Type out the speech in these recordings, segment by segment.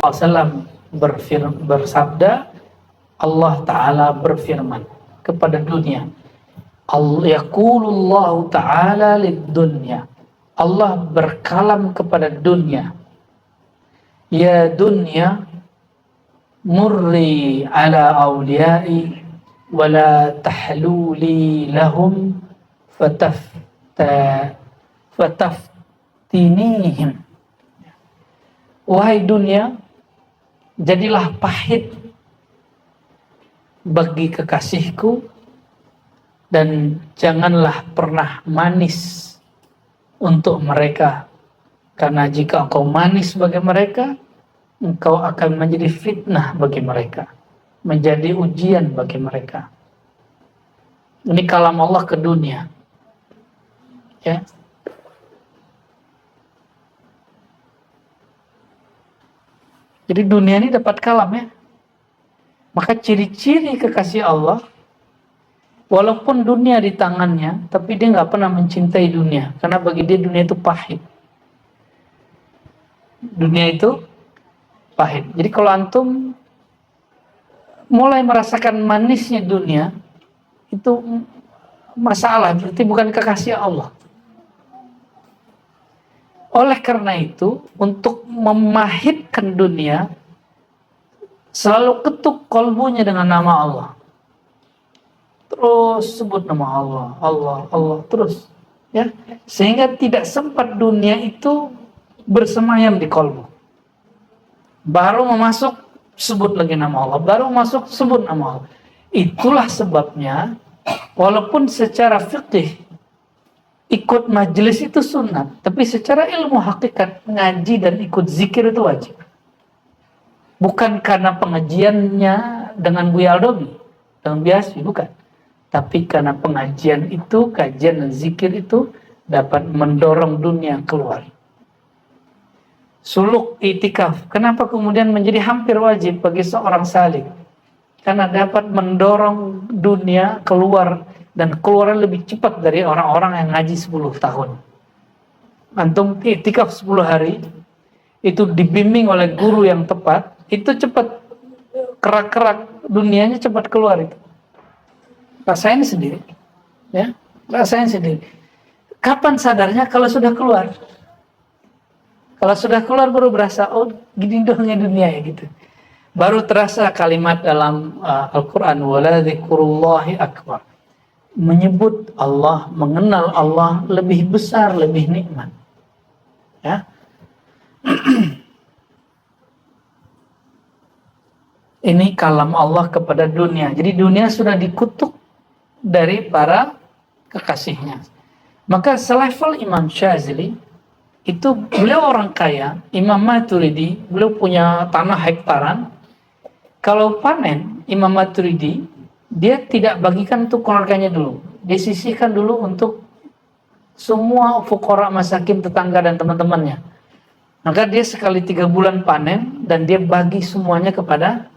SAW bersabda, Allah Ta'ala berfirman kepada dunia. Yaqulullahu Ta'ala lid-dunya. Allah berkalam kepada dunia. Ya dunya, murri ala awliyai, wala tahluli lahum fataftinihim. Wahai dunia, jadilah pahit bagi kekasihku, dan janganlah pernah manis untuk mereka, karena jika engkau manis bagi mereka, engkau akan menjadi fitnah bagi mereka, menjadi ujian bagi mereka. Ini kalam Allah ke dunia, ya. Jadi dunia ini dapat kalam, ya. Maka ciri-ciri kekasih Allah, walaupun dunia di tangannya, tapi dia nggak pernah mencintai dunia, karena bagi dia dunia itu pahit. Dunia itu pahit. Jadi kalau antum mulai merasakan manisnya dunia, itu masalah, berarti bukan kekasih Allah. Oleh karena itu, untuk memahitkan dunia, selalu ketuk kolbunya dengan nama Allah. Terus sebut nama Allah, Allah, Allah, terus. Ya, sehingga tidak sempat dunia itu bersemayam di kolbu. Baru memasuk, sebut lagi nama Allah. Baru masuk, sebut nama Allah. Itulah sebabnya, walaupun secara fikih ikut majelis itu sunnah, tapi secara ilmu hakikat ngaji dan ikut zikir itu wajib. Bukan karena pengajiannya dengan Buya Aldobi, dengan biasa, bukan. Tapi karena pengajian itu, kajian dan zikir itu dapat mendorong dunia keluar. Suluk itikaf, kenapa kemudian menjadi hampir wajib bagi seorang salik? Karena dapat mendorong dunia keluar, dan keluarnya lebih cepat dari orang-orang yang ngaji 10 tahun. Antum itikaf 10 hari, itu dibimbing oleh guru yang tepat, itu cepat, kerak-kerak dunianya cepat keluar itu. Rasain sendiri, ya, rasain sendiri. Kapan sadarnya? Kalau sudah keluar. Kalau sudah keluar baru berasa, oh gini dongnya dunia ya gitu. Baru terasa kalimat dalam Al-Quran, wala dzikrullahi akbar. Menyebut Allah, mengenal Allah lebih besar, lebih nikmat. Ya. Ini kalam Allah kepada dunia. Jadi dunia sudah dikutuk dari para kekasihnya. Maka selevel Imam Syazili, itu beliau orang kaya, Imam Maturidi, beliau punya tanah hektaran. Kalau panen, Imam Maturidi, dia tidak bagikan untuk keluarganya dulu. Dia sisihkan dulu untuk semua fuqara masakin, tetangga dan teman-temannya. Maka dia sekali 3 bulan panen, dan dia bagi semuanya kepada,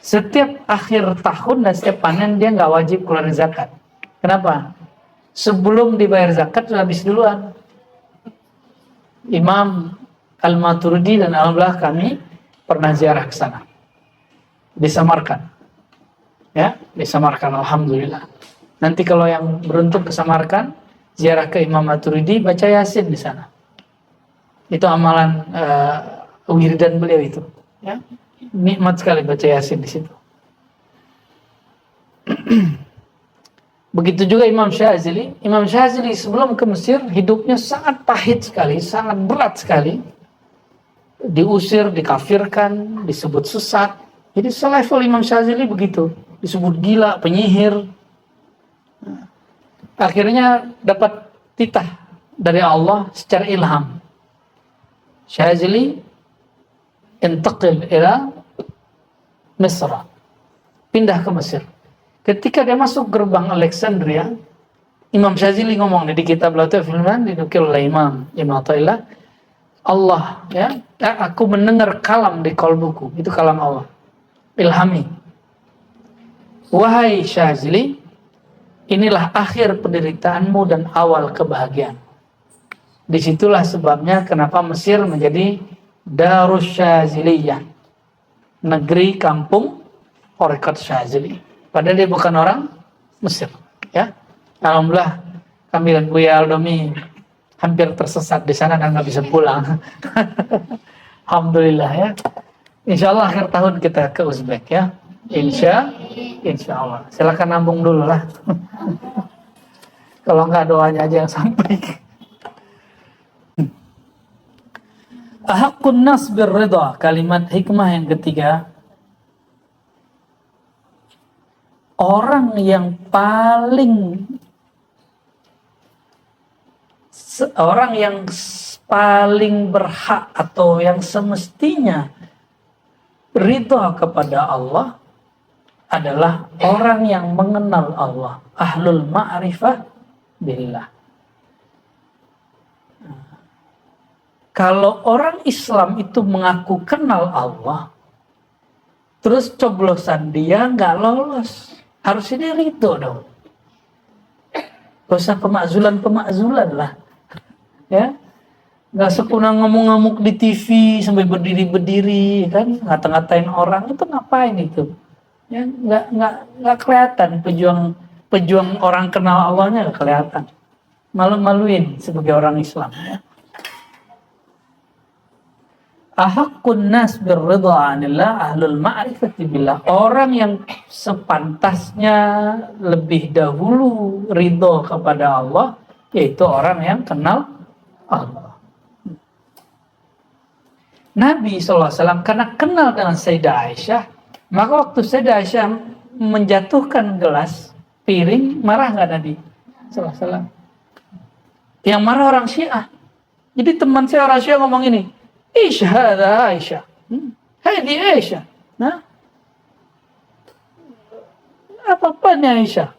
setiap akhir tahun dan setiap panen dia nggak wajib keluar zakat. Kenapa? Sebelum dibayar zakat sudah habis duluan. Imam Al-Maturidi dan alhamdulillah kami pernah ziarah ke sana. Di Samarkand. Ya, di Samarkand, alhamdulillah. Nanti kalau yang beruntung ke Samarkand, ziarah ke Imam Maturidi, baca Yasin di sana. Itu amalan wiridan beliau itu. Ya, nikmat sekali baca Yasin di situ. Begitu juga Imam Syazili. Imam Syazili sebelum ke Mesir, hidupnya sangat pahit sekali, sangat berat sekali. Diusir, dikafirkan, disebut sesat. Jadi selevel Imam Syazili begitu. Disebut gila, penyihir. Akhirnya dapat titah dari Allah secara ilham. Syazili intaqil ila Misra. Pindah ke Mesir. Ketika dia masuk gerbang Alexandria, Imam Syazili ngomong di kitab Latif Ilman, dinukil oleh Imam Ibn Athaillah, Allah, ya, aku mendengar kalam di kolbuku. Itu kalam Allah. Ilhami. Wahai Syazili, inilah akhir penderitaanmu dan awal kebahagiaan. Disitulah sebabnya kenapa Mesir menjadi Darus Syaziliyah, negeri kampung Tarekat Syazili. Padahal dia bukan orang Mesir, ya. Alhamdulillah kami dan Buya Aldomi hampir tersesat di sana dan nggak bisa pulang. Alhamdulillah ya. Insya Allah akhir tahun kita ke Uzbek ya. Insya Allah. Silakan nambung dulu lah. Kalau nggak doanya aja yang sampai. Ahaqqun nas birridha, kalimat hikmah yang ketiga. Orang yang paling berhak atau yang semestinya ridha kepada Allah adalah orang yang mengenal Allah, ahlul ma'rifah billah. Kalau orang Islam itu mengaku kenal Allah, terus coblosan dia nggak lolos, harusnya dia ridho dong. Gak usah pemakzulan lah, ya. Nggak sekunang ngamuk-ngamuk di TV sampai berdiri kan, ngata-ngatain orang, itu ngapain itu? Ya, nggak kelihatan pejuang orang kenal Allahnya, nggak kelihatan. Malu-maluin sebagai orang Islam. Ya. Ahaqqun nas birridha 'anillah ahlul ma'rifati billah. Orang yang sepantasnya lebih dahulu ridho kepada Allah yaitu orang yang kenal Allah. Nabi SAW karena kenal dengan Sayyidah Aisyah, maka waktu Sayyidah Aisyah menjatuhkan gelas piring, marah nggak Nabi SAW? Yang marah orang Syiah. Jadi teman saya orang Syiah ngomong ini, Aisyah, Aisyah. Hadi Aisyah. Nah, apa-apanya Aisyah?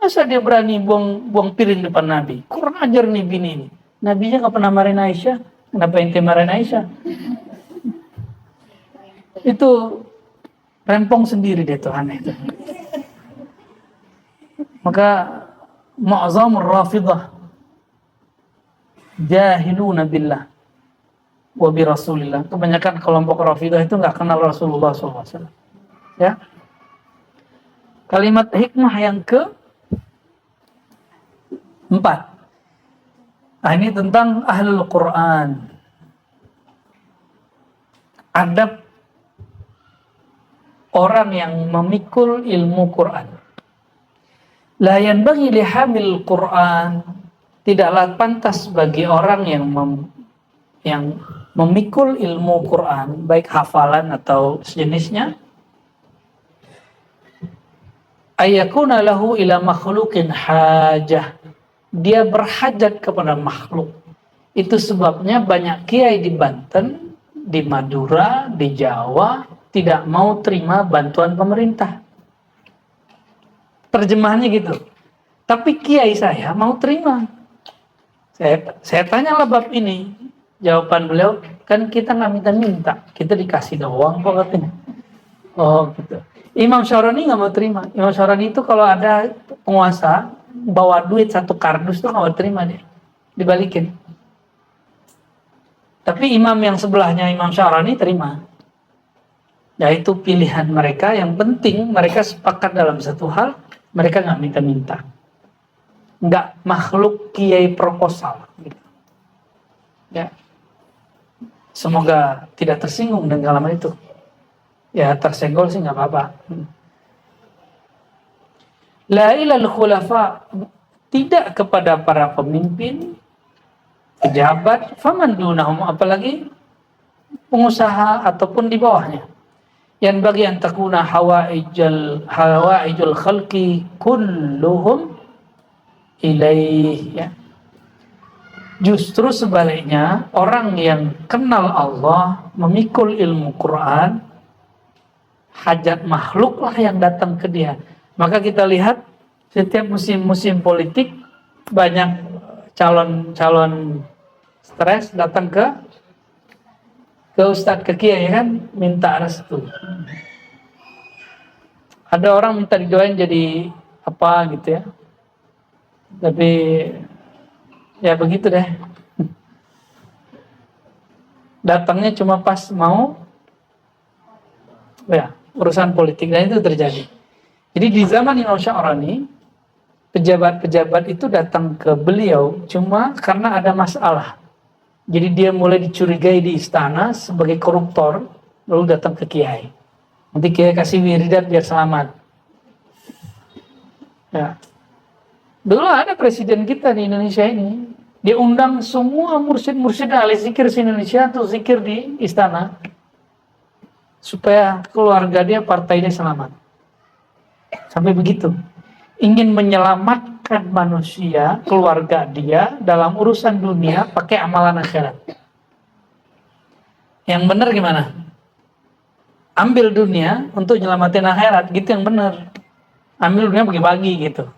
Masa dia berani buang piring depan Nabi? Kurang ajar nih bini ini. Nabinya nggak pernah marahin Aisyah. Kenapa ente marahin Aisyah? Itu rempong sendiri deh Tuhan itu. Maka mu'zamur rafidah jahiluna billah wa bi Rasulillah. Kebanyakan kelompok Rafidah itu nggak kenal Rasulullah SAW. Ya. Kalimat hikmah yang ke-4. Nah, ini tentang ahlul Quran. Adab orang yang memikul ilmu Quran. La yanbaghi lihamil Quran, tidaklah pantas bagi orang yang memikul ilmu Quran, baik hafalan atau sejenisnya, ayakuna lahu ila makhluqin hajah, dia berhajat kepada makhluk. Itu sebabnya banyak kiai di Banten, di Madura, di Jawa tidak mau terima bantuan pemerintah. Terjemahannya gitu. Tapi kiai saya mau terima. Saya tanyalah bab ini. Jawaban beliau, kan kita nggak minta-minta, kita dikasih doang kok katanya. Oh gitu. Imam Syaroni nggak mau terima. Imam Syaroni itu kalau ada penguasa bawa duit 1 kardus tuh nggak mau terima dia, dibalikin. Tapi imam yang sebelahnya Imam Syaroni terima. Yaitu pilihan mereka, yang penting mereka sepakat dalam satu hal, mereka nggak minta-minta. Nggak makhluk kiai proposal. Gitu. Ya. Semoga tidak tersinggung dengan kalimat itu. Ya tersenggol sih nggak apa-apa. La ilal khulafa, tidak kepada para pemimpin, pejabat, faman dunahum, apalagi pengusaha ataupun di bawahnya. Yang bagian takuna hawaijul khalqi kulluhum ilaih, ya. Justru sebaliknya, orang yang kenal Allah, memikul ilmu Quran, hajat makhluklah yang datang ke dia. Maka kita lihat setiap musim-musim politik banyak calon-calon stres datang ke ustadz, ke kiai, kan, minta restu. Ada orang minta didoain jadi apa gitu ya. Tapi ya begitu deh. Datangnya cuma pas mau ya urusan politik, dan itu terjadi. Jadi di zaman Imam Sya'rani, pejabat-pejabat itu datang ke beliau cuma karena ada masalah. Jadi dia mulai dicurigai di istana sebagai koruptor, lalu datang ke kiai. Nanti kiai kasih wiridan biar selamat. Ya. Dulu ada presiden kita di Indonesia ini, dia undang semua mursyid-mursyid ahli zikir di Indonesia untuk zikir di istana, supaya keluarga dia, partai dia selamat. Sampai begitu. Ingin menyelamatkan manusia, keluarga dia, dalam urusan dunia, pakai amalan akhirat. Yang benar gimana? Ambil dunia untuk nyelamatin akhirat, gitu yang benar. Ambil dunia bagi-bagi gitu.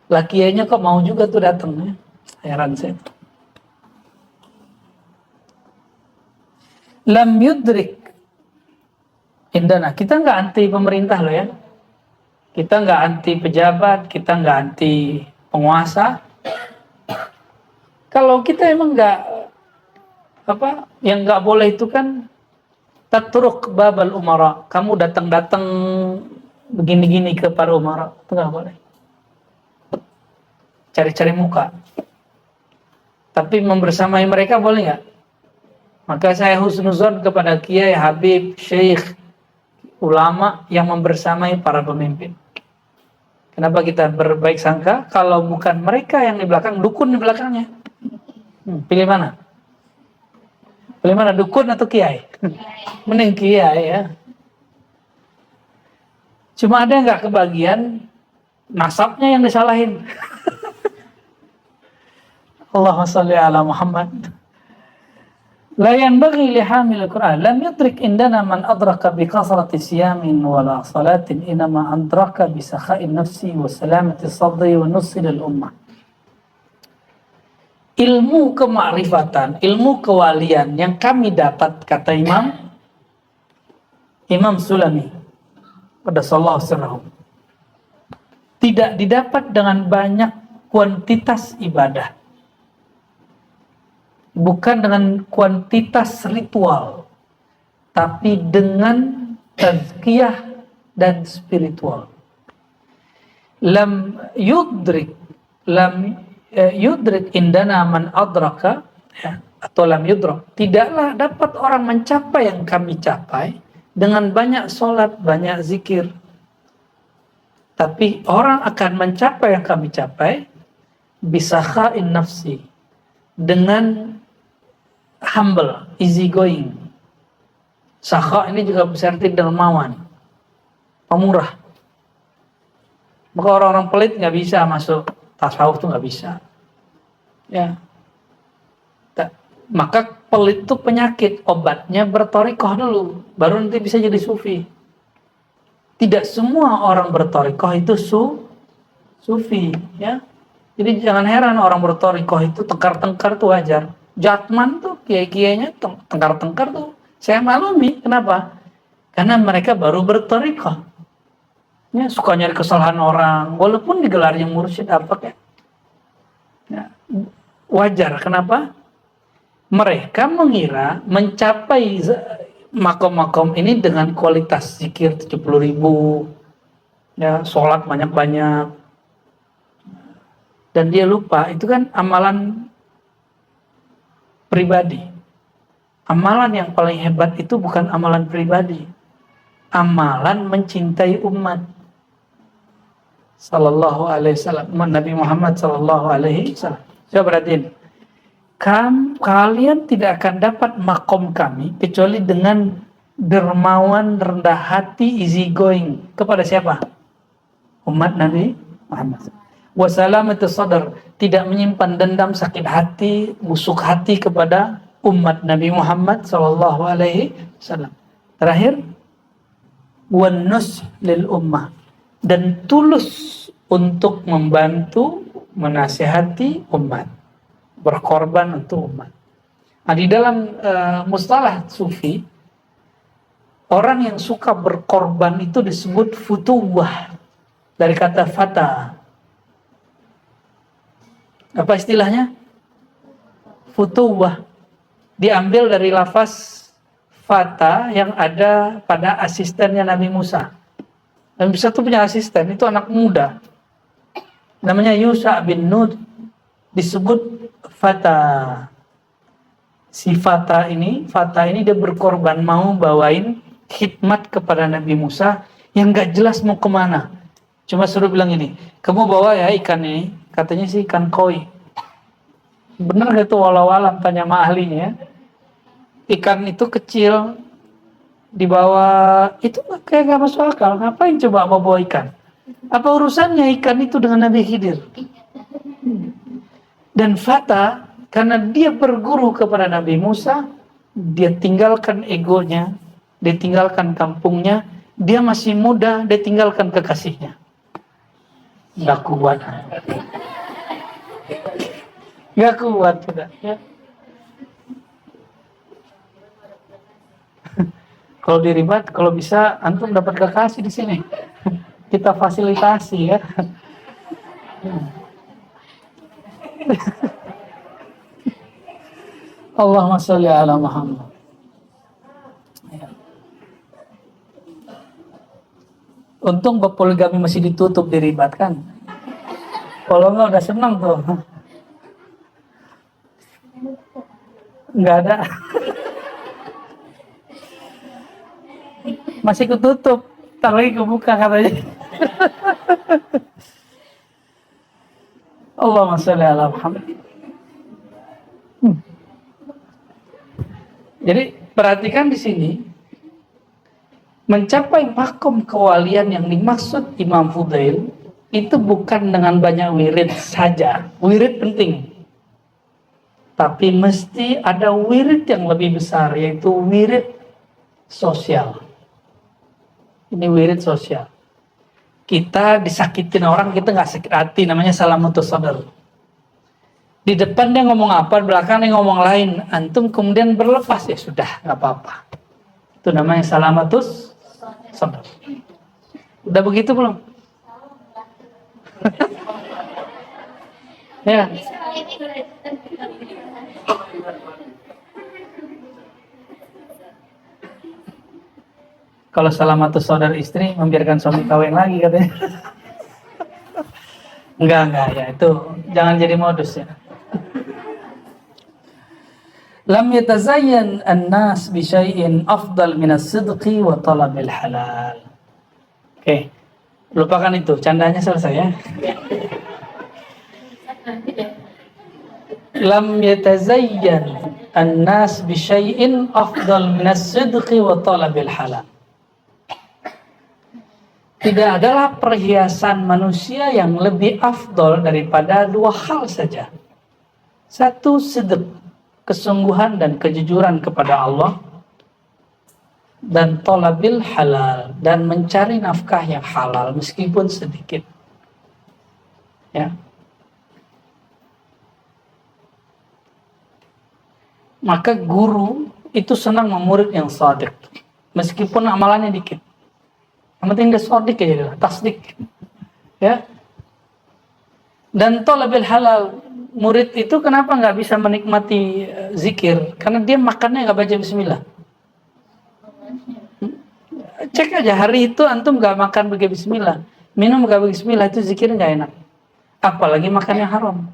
Lakianya kok mau juga tuh datang, ya? Heran saya. Lam yudrik indana. Kita nggak anti pemerintah loh ya. Kita nggak anti pejabat, kita nggak anti penguasa. Kalau kita emang nggak yang nggak boleh itu kan tatruk babal umara. Kamu datang-datang begini-gini ke para umara, itu nggak boleh. Cari-cari muka. Tapi membersamai mereka boleh nggak? Maka saya husnuzon kepada kiai, habib, syekh, ulama yang membersamai para pemimpin. Kenapa kita berbaik sangka? Kalau bukan mereka yang di belakang, dukun di belakangnya. Pilih mana? Pilih mana, dukun atau kiai? Mending kiai ya. Cuma ada nggak kebagian nasabnya yang disalahin? Allahumma shalli ala Muhammad. La yanbaghi li hamil al-Qur'an lam yudrik indana man adraka bi kasrati siyamin wala salatin inma adraka bi sakha'in nafsi wa salamati sadri wa nusri lil ummah. Ilmu kemakrifatan, ilmu kewalian yang kami dapat, kata Imam Sulami pada sallallahu alaihi wasallam, tidak didapat dengan banyak kuantitas ibadah, bukan dengan kuantitas ritual, tapi dengan tazkiyah dan spiritual. Lam yudrik indana man adraka, ya, atau lam yudrak, tidaklah dapat orang mencapai yang kami capai dengan banyak sholat, banyak zikir. Tapi orang akan mencapai yang kami capai bisakha'in nafsi, dengan humble, easy going. Sakha ini juga bisa arti dermawan, pemurah. Maka orang-orang pelit nggak bisa masuk tasawuf, tuh nggak bisa. Ya. Maka pelit itu penyakit, obatnya bertorikoh dulu, baru nanti bisa jadi sufi. Tidak semua orang bertorikoh itu sufi, ya. Jadi jangan heran orang bertorikoh itu tengkar-tengkar tuh wajar. Jatman tuh kiai-kiainya tengkar-tengkar tuh saya maklumi. Kenapa? Karena mereka baru bertorikoh. Ya, suka nyari kesalahan orang, walaupun digelarnya mursyid apa kayak. Ya, wajar. Kenapa? Mereka mengira mencapai makom-makom ini dengan kualitas zikir 70.000, ya, sholat banyak-banyak. Dan dia lupa, itu kan amalan pribadi. Amalan yang paling hebat itu bukan amalan pribadi. Amalan mencintai umat. Sallallahu alaihi wasallam. Nabi Muhammad sallallahu alaihi wasallam. Coba perhatiin. Kalian tidak akan dapat makom kami kecuali dengan dermawan, rendah hati, easy going. Kepada siapa? Umat Nabi Muhammad. Wasalamatu sadar, tidak menyimpan dendam, sakit hati, busuk hati kepada umat Nabi Muhammad sallallahu alaihi wasallam. Terakhir, wanus lil ummah, dan tulus untuk membantu, menasihati umat, berkorban untuk umat. Nah, di dalam mustalah sufi, orang yang suka berkorban itu disebut futuwah, dari kata fata. Apa istilahnya? Futuwah. diambil dari lafaz fata yang ada pada asistennya Nabi Musa. Nabi Musa itu punya asisten, itu anak muda. Namanya Yusha bin Nun, disebut fata. Si fata ini dia berkorban mau bawain khidmat kepada Nabi Musa yang gak jelas mau kemana. Cuma suruh bilang ini, kamu bawa ya ikan ini, katanya sih ikan koi. Bener gak itu walau-walam, tanya sama ahlinya. Ikan itu kecil, dibawa, itu kayak gak masuk akal. Ngapain coba bawa ikan? Apa urusannya ikan itu dengan Nabi Khidir? Dan fata, karena dia berguru kepada Nabi Musa, dia tinggalkan egonya, dia tinggalkan kampungnya, dia masih muda, dia tinggalkan kekasihnya. Gak kuat. Gak kuat sudah. Ya. Kalau diribat, kalau bisa antum dapat kekasih di sini. Kita fasilitasi ya. Allahumma sholli ala Muhammad. Ya. Untung bab poligami masih ditutup diribat kan. Kalau enggak udah senang tuh. Enggak ada. Masih ketutup. Ntar lagi kebuka katanya. Allahumma sholli ala Muhammad. Jadi perhatikan di sini, mencapai makom kewalian yang dimaksud Imam Fudail itu bukan dengan banyak wirid saja. Wirid penting, tapi mesti ada wirid yang lebih besar, yaitu wirid sosial. Ini wirid sosial. Kita disakitin orang, kita nggak sakit hati, namanya salamatus sadar. Di depan dia ngomong apa, di belakang dia ngomong lain. Antum kemudian berlepas, ya sudah, nggak apa-apa. Itu namanya salamatus sadar. Udah begitu belum? Ya. Kalau salamatus sadar istri, membiarkan suami kawin lagi katanya. Enggak ya, itu jangan jadi modus ya. Lam yatazayyan an-nas bi syai'in afdal min as-sidqi wa talabil halal. Oke. Lupakan itu, candanya selesai ya. Lam yatazayyan an-nas bi syai'in afdal min as-sidqi wa talabil halal. Tidak adalah perhiasan manusia yang lebih afdol daripada dua hal saja. Satu, sidq, kesungguhan dan kejujuran kepada Allah, dan talabil halal, dan mencari nafkah yang halal meskipun sedikit. Ya. Maka guru itu senang memurid yang shadiq meskipun amalannya dikit. Yang penting dia shadiq aja, tasdik. Ya. Dan talabil halal, murid itu kenapa nggak bisa menikmati zikir? Karena dia makannya nggak baca bismillah. Cek aja hari itu antum nggak makan pakai bismillah, minum nggak pakai bismillah, itu zikir nggak enak. Apalagi makannya haram.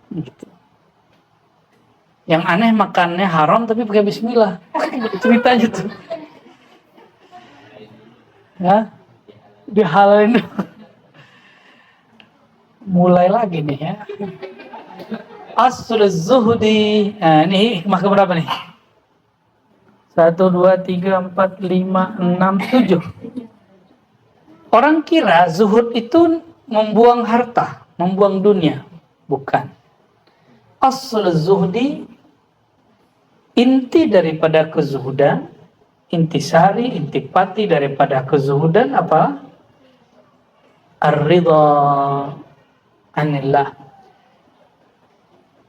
Gitu. Yang aneh makannya haram tapi pakai bismillah. Cerita aja tuh. Ya, dihalalin. Mulai lagi nih ya. Aslul zuhdi. Nah, ini hikmah keberapa nih? 1, 2, 3, 4, 5, 6, 7. Orang kira zuhud itu membuang harta, membuang dunia. Bukan. Aslul zuhdi, inti daripada kezuhudan, intisari, intipati daripada kezuhudan apa? Ar-ridha anillah.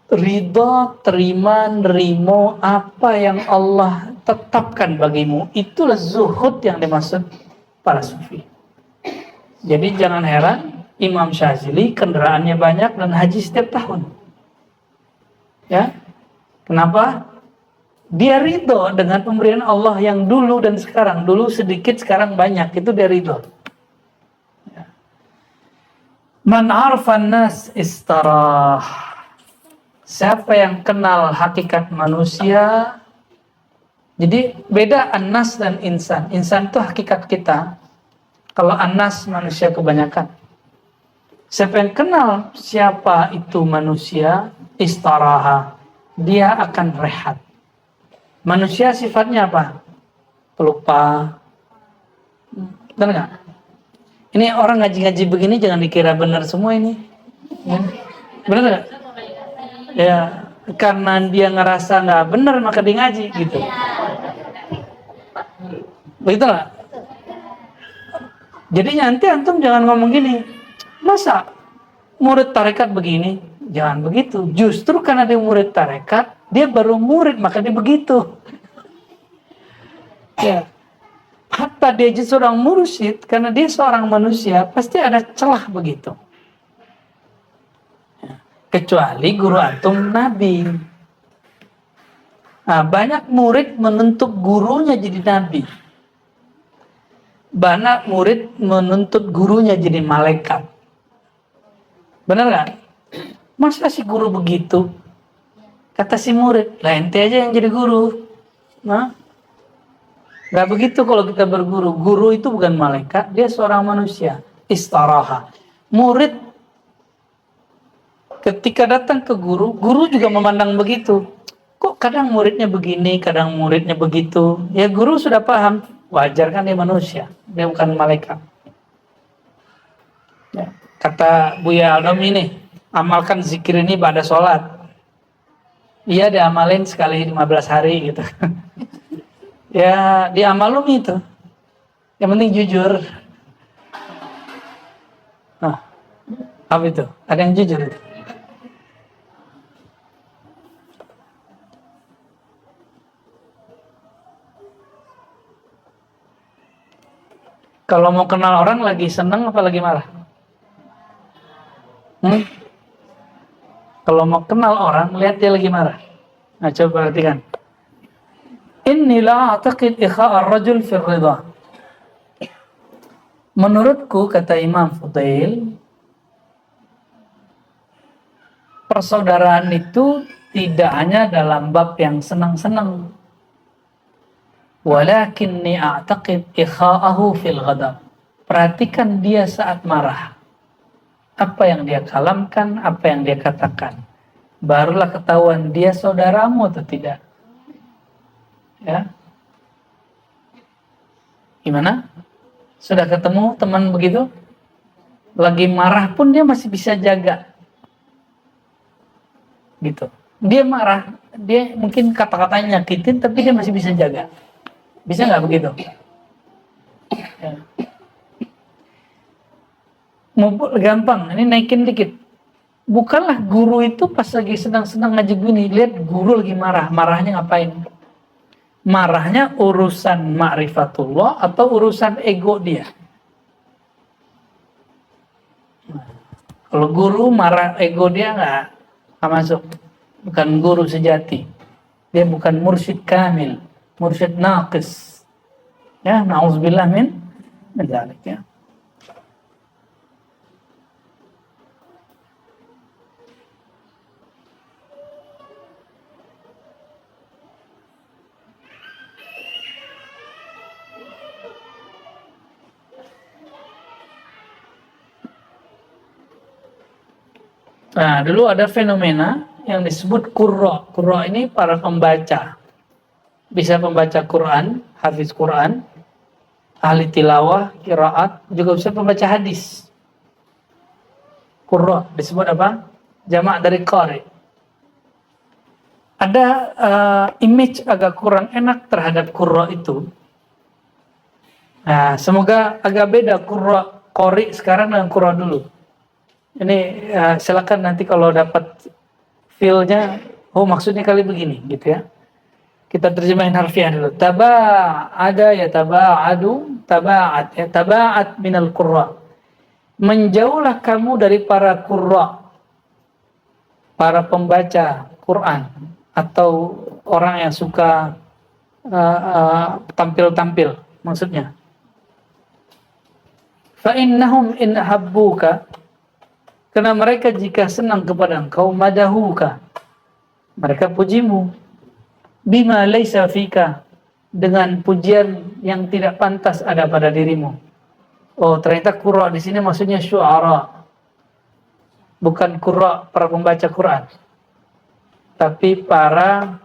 Ridha, terima, nerimo apa yang Allah tetapkan bagimu. Itulah zuhud yang dimaksud para sufi. Jadi jangan heran Imam Syazili kendaraannya banyak dan haji setiap tahun. Ya. Kenapa? Dia ridho dengan pemberian Allah yang dulu dan sekarang. Dulu sedikit, sekarang banyak. Itu dia ridho. Man arfan nas istarah. Siapa yang kenal hakikat manusia. Jadi beda an-nas dan insan. Insan itu hakikat kita. Kalau an-nas manusia kebanyakan. Siapa yang kenal siapa itu manusia, istaraha. Dia akan rehat. Manusia sifatnya apa? Pelupa. Benar nggak? Ini orang ngaji-ngaji begini jangan dikira benar semua ini. Benar nggak? Ya, karena dia ngerasa nggak benar maka dia ngaji gitu. Begitu nggak? Jadi nanti antum jangan ngomong gini. Masa murid tarekat begini? Jangan begitu. Justru karena dia murid tarekat, dia baru murid maka dia begitu. Ya. Hatta dia jadi seorang mursyid, karena dia seorang manusia, pasti ada celah begitu. Ya. Kecuali guru antum nabi. Nah, banyak murid menuntut gurunya jadi nabi. Banyak murid menuntut gurunya jadi malaikat. Benar nggak? Masa si guru begitu? Kata si murid, lah ente aja yang jadi guru. Nah, nggak begitu kalau kita berguru. Guru itu bukan malaikat, dia seorang manusia. Istaraha. Murid ketika datang ke guru, guru juga memandang begitu. Kok kadang muridnya begini, kadang muridnya begitu. Ya guru sudah paham, wajar kan dia manusia, dia bukan malaikat. Ya. Kata Buya Aldom ini, amalkan zikir ini pada sholat. Iya diamalin sekali 15 hari gitu. Ya diamalum itu. Yang penting jujur. Nah, apa itu? Ada yang jujur itu? Kalau mau kenal orang lagi seneng apa lagi marah? Kalau mau kenal orang, lihat dia lagi marah. Nah, coba perhatikan. Inni la a'taqid ikha' ar-rajul fi ridha. Menurutku, kata Imam Fudail, persaudaraan itu tidak hanya dalam bab yang senang-senang. Walakinni a'taqid ikha'ahu fil ghadab. Perhatikan dia saat marah. Apa yang dia kalamkan, apa yang dia katakan. Barulah ketahuan dia saudaramu atau tidak. Ya. Gimana? Sudah ketemu teman begitu? Lagi marah pun dia masih bisa jaga. Gitu. Dia marah, dia mungkin kata-katanya nyakitin, tapi dia masih bisa jaga. Bisa nggak begitu? Ya. Gampang, ini naikin dikit. Bukanlah guru itu pas lagi senang-senang ngaji gini, lihat guru lagi marah, marahnya ngapain? Marahnya urusan ma'rifatullah atau urusan ego dia? Kalau guru marah ego dia nggak masuk, bukan guru sejati. Dia bukan mursyid kamil, mursyid naqis. Ya, na'udzubillah min dzalik ya. Nah, dulu ada fenomena yang disebut qurra. Qurra ini para pembaca. Bisa pembaca Quran, hafiz Quran, ahli tilawah, qiraat, juga bisa pembaca hadis. Qurra disebut apa? Jamak dari qari. Ada image agak kurang enak terhadap qurra itu. Nah, semoga agak beda qari sekarang dengan qurra dulu. Ini silakan nanti kalau dapat feel-nya, oh maksudnya kali begini gitu ya. Kita terjemahin harfiah dulu. Taba'ada ya taba'adu, taba'at ya taba'at minal qurra. Menjauhlah kamu dari para qurra, para pembaca Quran. atau orang yang suka tampil-tampil, maksudnya. Fa innahum in habbuka, karena mereka jika senang kepada engkau, madahuka, mereka pujimu, bima laisa fika, dengan pujian yang tidak pantas ada pada dirimu. Oh, ternyata qurra di sini maksudnya syu'ara, bukan qurra para pembaca Quran, tapi para,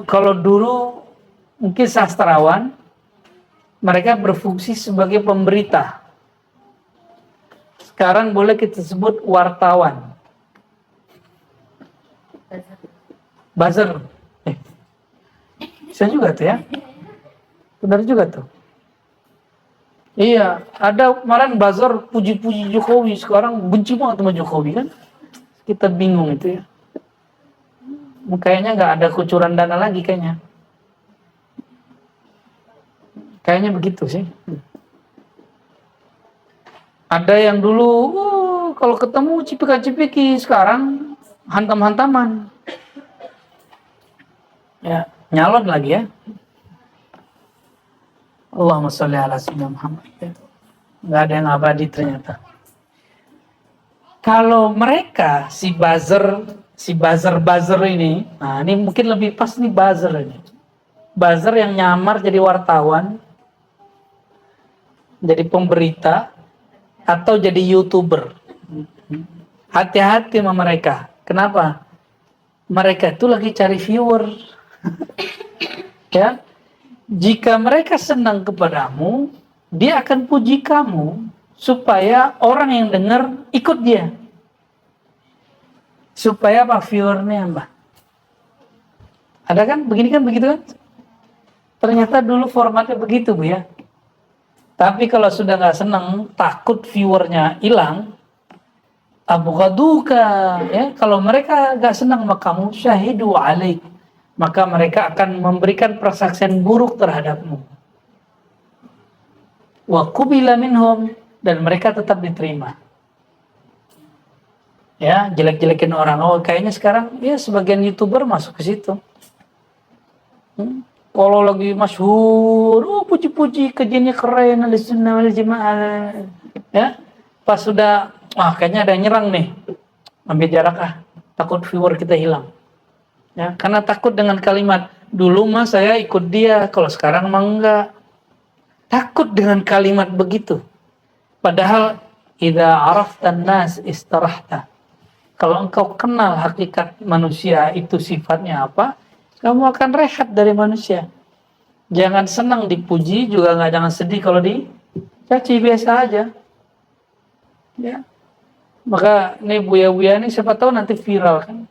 kalau dulu mungkin sastrawan, mereka berfungsi sebagai pemberita. Sekarang boleh kita sebut wartawan. Buzzer. Bisa juga tuh ya. Benar juga tuh. Iya, ada kemarin buzzer puji-puji Jokowi, sekarang benci banget sama Jokowi kan. Kita bingung itu ya. Kayaknya nggak ada kucuran dana lagi kayaknya. Kayaknya begitu sih. Ada yang dulu kalau ketemu cipika-cipiki, sekarang hantam-hantaman. Ya, nyalon lagi ya. Allahumma sholli ala sayyidina Muhammad. Nggak ada yang abadi ternyata. Kalau mereka si buzzer ini, nah ini mungkin lebih pas nih buzzer ini. Buzzer yang nyamar jadi wartawan, jadi pemberita, atau jadi YouTuber. Hati-hati sama mereka. Kenapa? Mereka itu lagi cari viewer. Ya. Jika mereka senang kepadamu, dia akan puji kamu supaya orang yang dengar ikut dia. Supaya apa? Viewernya mbak. Ada kan? Begini kan begitu kan? Ternyata dulu formatnya begitu Bu ya. Tapi kalau sudah nggak senang, takut viewernya hilang, abghaduka, ya, kalau mereka nggak senang sama kamu, syahidu alaik, maka mereka akan memberikan persaksian buruk terhadapmu. Wa qubila minhum, dan mereka tetap diterima. Ya, jelek-jelekin orang. Oh, kayaknya sekarang ya sebagian YouTuber masuk ke situ. Kalau lagi masyhur, oh puji-puji, kajiannya keren, Ahlussunnah wal Jamaah. Ya, pas sudah, kayaknya ada yang nyerang nih, ambil jarak takut viewer kita hilang. Ya, karena takut dengan kalimat, dulu mah saya ikut dia, kalau sekarang mah enggak. Takut dengan kalimat begitu. Padahal, idza araftan nas istarahta. Kalau engkau kenal hakikat manusia itu sifatnya apa, kamu akan rehat dari manusia. Jangan senang dipuji, juga jangan sedih kalau dicaci, biasa aja. Ya. Maka ini buya-buya ini siapa tahu nanti viral kan.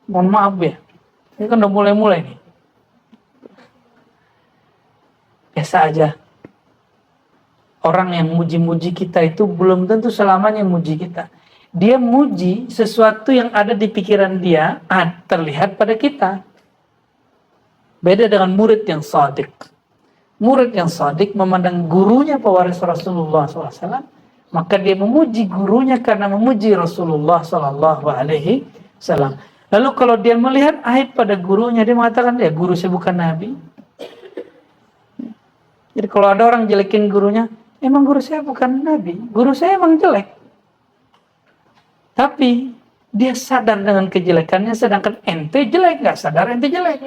Mohon maaf ya. Ini kan udah mulai-mulai nih. Biasa aja. Orang yang muji-muji kita itu belum tentu selamanya muji kita. Dia muji sesuatu yang ada di pikiran dia, terlihat pada kita. Beda dengan murid yang shadiq. Murid yang shadiq memandang gurunya pewaris Rasulullah SAW, maka dia memuji gurunya karena memuji Rasulullah SAW. Lalu kalau dia melihat aib pada gurunya, dia mengatakan, ya guru saya bukan Nabi. Jadi kalau ada orang jelekin gurunya, emang guru saya bukan Nabi, guru saya emang jelek. Tapi dia sadar dengan kejelekannya, sedangkan ente jelek, nggak sadar ente jelek.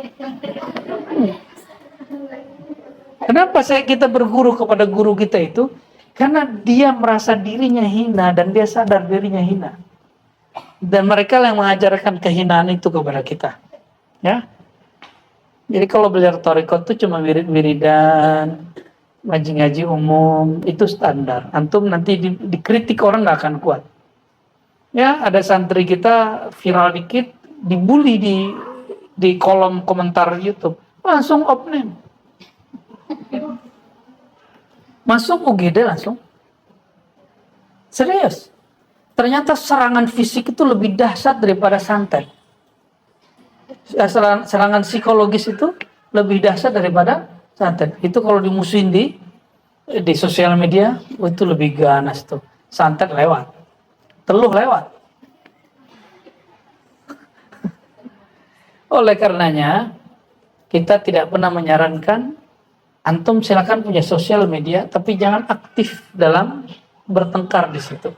Kenapa kita berguru kepada guru kita itu? Karena dia merasa dirinya hina dan dia sadar dirinya hina. Dan mereka yang mengajarkan kehinaan itu kepada kita. Ya. Jadi kalau belajar thariqat itu cuma wirid-wiridan, ngaji-ngaji umum, itu standar. Antum nanti dikritik orang nggak akan kuat. Ya, ada santri kita viral dikit, dibully di kolom komentar YouTube, langsung off name. Masuk UGD langsung. Serius. Ternyata serangan fisik itu lebih dahsyat daripada santet. Serangan psikologis itu lebih dahsyat daripada santet. Itu kalau dimusuhin di sosial media, itu lebih ganas tuh. Santet lewat. Teluh lewat. Oleh karenanya, kita tidak pernah menyarankan antum silakan punya sosial media, tapi jangan aktif dalam bertengkar di situ.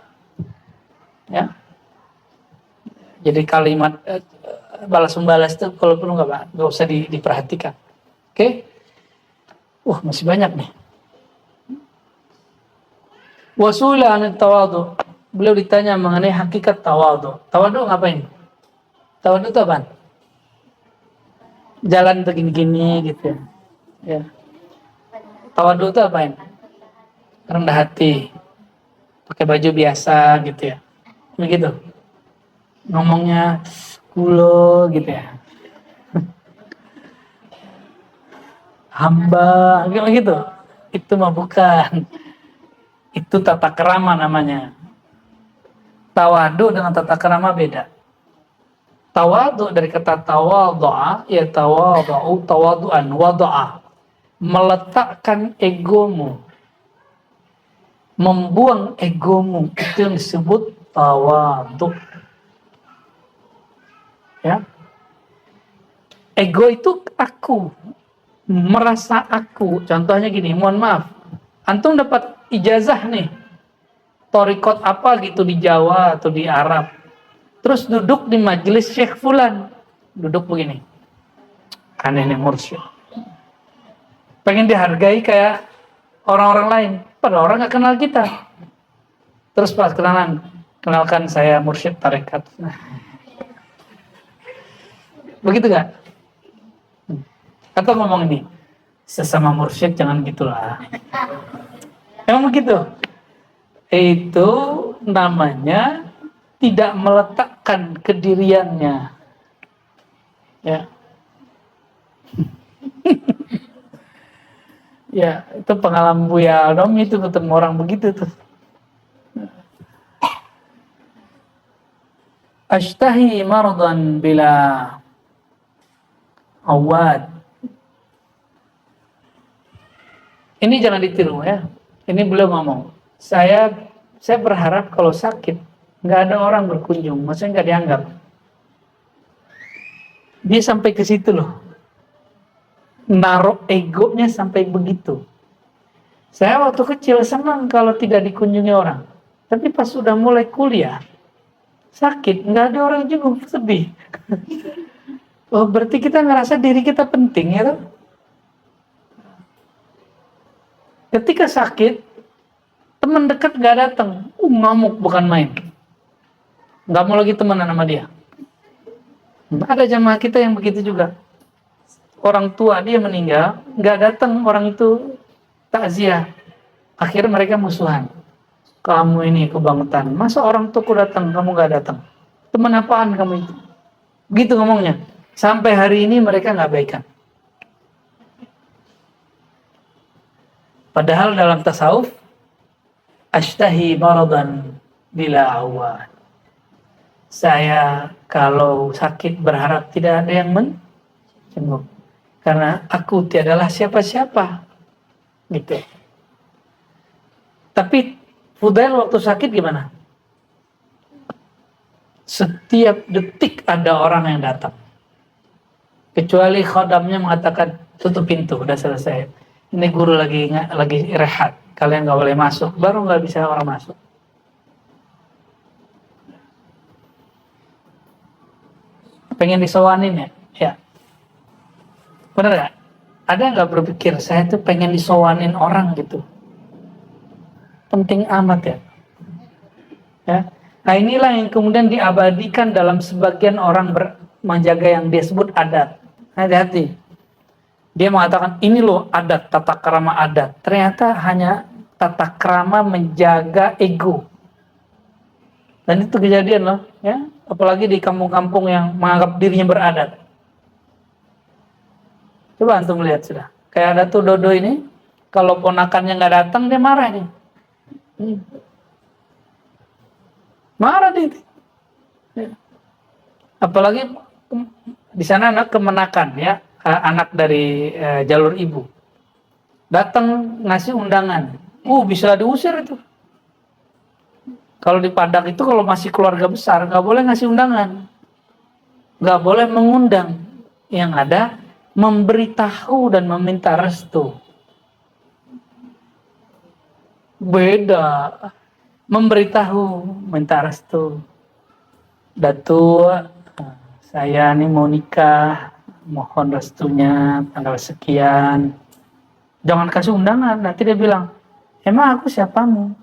Ya. Jadi kalimat balas membalas itu kalau perlu nggak usah diperhatikan. Oke? Wah, masih banyak nih. Wasula an tawadu. Beliau ditanya mengenai hakikat tawadu. Tawadu ngapain? Tawadu itu apa? Jalan begini-gini gitu ya. Ya. Tawadu itu apain? Rendah hati. Pakai baju biasa gitu ya. Begitu. Ngomongnya kulo gitu ya. Hamba gitu. Itu mah bukan. Itu tata krama namanya. Tawadu dengan tata krama beda. Tawadu dari kata tawadhu'a, ya tawadhu'u tawadu'an, wadhu'a. Meletakkan egomu. Membuang egomu, itu yang disebut tawadu. Ya. Ego itu aku, merasa aku. Contohnya gini, mohon maaf, antum dapat ijazah nih, thariqat apa gitu di Jawa atau di Arab, terus duduk di majelis Syekh Fulan, duduk begini, aneh nih mursyid, pengen dihargai kayak orang-orang lain, padahal orang nggak kenal kita. Terus pas kenalkan saya mursyid tarekat, begitu gak? Atau ngomong ini, sesama mursyid jangan gitulah. Emang begitu? Itu namanya tidak meletakkan kediriannya. Ya. Ya, itu pengalaman Buya Alom itu ketemu orang begitu tuh. Ashtahi mardan bila awad. Ini jangan ditiru ya. Ini beliau ngomong, saya berharap kalau sakit nggak ada orang berkunjung, maksudnya nggak dianggap. Dia sampai ke situ loh, naruh egonya sampai begitu. Saya waktu kecil senang kalau tidak dikunjungi orang, tapi pas sudah mulai kuliah, sakit nggak ada orang jenguk, sedih. Oh, berarti kita ngerasa diri kita penting ya toh? Ketika sakit, teman dekat gak datang, ngamuk bukan main, nggak mau lagi temenan sama dia. Ada jamaah kita yang begitu juga. Orang tua dia meninggal, nggak datang orang itu takziah. Akhirnya mereka musuhan. Kamu ini kebangetan, masa orang tuaku datang, kamu nggak datang? Teman apaan kamu itu? Gitu ngomongnya. Sampai hari ini mereka nggak baikan. Padahal dalam tasawuf, ashtahi maradan bila awad. Saya kalau sakit berharap tidak ada yang menjenguk. Karena aku tiadalah siapa-siapa. Gitu. Tapi Fudail waktu sakit gimana? Setiap detik ada orang yang datang. Kecuali khodamnya mengatakan, tutup pintu, udah selesai. Ini guru lagi rehat, kalian nggak boleh masuk, baru nggak bisa orang masuk. Pengen disowanin ya? Ya. Benar nggak? Ada nggak berpikir saya tuh pengen disowanin orang gitu? Penting amat ya. Ya. Nah inilah yang kemudian diabadikan dalam sebagian orang menjaga yang dia sebut adat. Hati-hati. Dia mengatakan ini loh adat, tata krama adat. Ternyata hanya tata krama menjaga ego. Dan itu kejadian loh, ya. Apalagi di kampung-kampung yang menganggap dirinya beradat. Coba antum lihat sudah. Kayak ada tuh Dodo ini, kalau ponakannya nggak datang dia marah nih. Marah dia. Ya. Apalagi di sana anak kemenakan ya. Anak dari jalur ibu datang ngasih undangan, bisa diusir itu. Kalau di Padang itu kalau masih keluarga besar nggak boleh ngasih undangan, nggak boleh mengundang. Yang ada memberitahu dan meminta restu. Beda. Memberitahu, minta restu. Datuk, saya nih mau nikah, mohon restunya tanggal sekian. Jangan kasih undangan, nanti dia bilang, emang aku siapamu?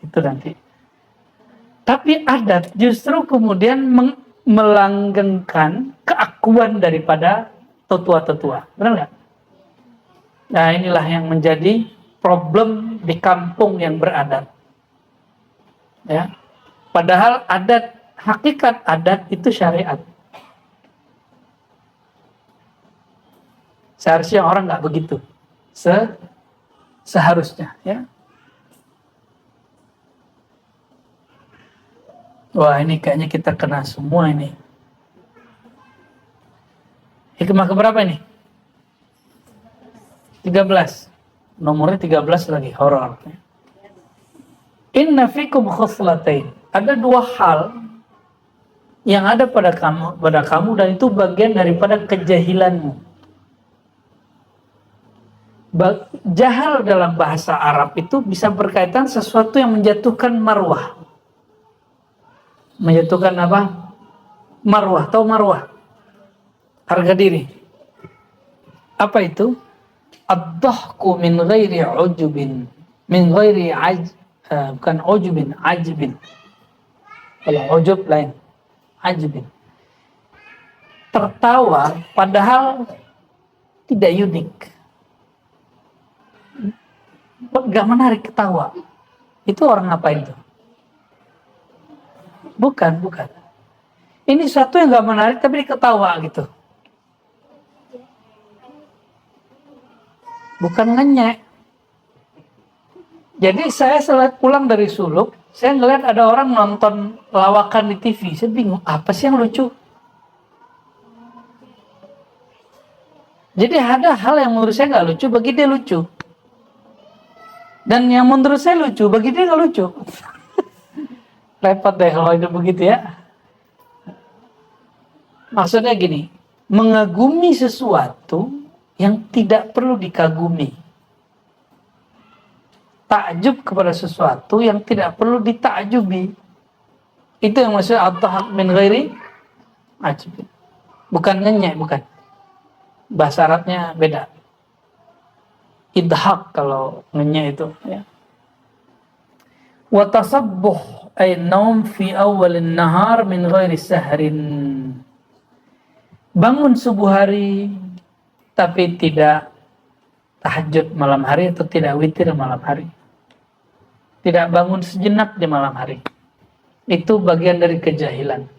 Itu nanti. Tapi adat justru kemudian melanggengkan keakuan daripada tetua-tetua. Benar nggak? Nah inilah yang menjadi problem di kampung yang beradat. Ya. Padahal hakikat adat itu syariat. Seharusnya orang nggak begitu. Seharusnya, ya. Wah, ini kayaknya kita kena semua ini. Hikmah keberapa ini? 13. Nomornya 13 lagi, horor. Inna fikum khoslatain. Ada dua hal yang ada pada kamu dan itu bagian daripada kejahilanmu. Jahal dalam bahasa Arab itu bisa berkaitan sesuatu yang menjatuhkan marwah. Menjatuhkan apa? Marwah. Tahu marwah? Harga diri. Apa itu? Ad-dhahku min ghairi ujubin. Min ghairi bukan ujubin, ajibin. Kalau ujub lain. Ajibin. Tertawa padahal tidak unik. Gak menarik ketawa. Itu orang ngapain tuh? Bukan. Ini sesuatu yang gak menarik tapi diketawa gitu. Bukan ngenyek. Jadi saya setelah pulang dari suluk, saya ngeliat ada orang nonton lawakan di TV. Saya bingung, apa sih yang lucu? Jadi ada hal yang menurut saya gak lucu, bagi dia lucu. Dan yang menurut saya lucu, bagi dia gak lucu. Repot deh kalau itu begitu ya. Maksudnya gini, mengagumi sesuatu yang tidak perlu dikagumi. Takjub kepada sesuatu yang tidak perlu ditakjubi. Itu yang maksudnya at-tahaq min ghairi ajib. Bukan ngenyek, bukan. Bahasa Arabnya beda. Idhaq kalau ngenyek itu ya. Wa tasabbuh ay naum fi awal an-nahar min ghairi sahrin. Bangun subuh hari tapi tidak tahajud malam hari atau tidak witir malam hari. Tidak bangun sejenak di malam hari. Itu bagian dari kejahilan.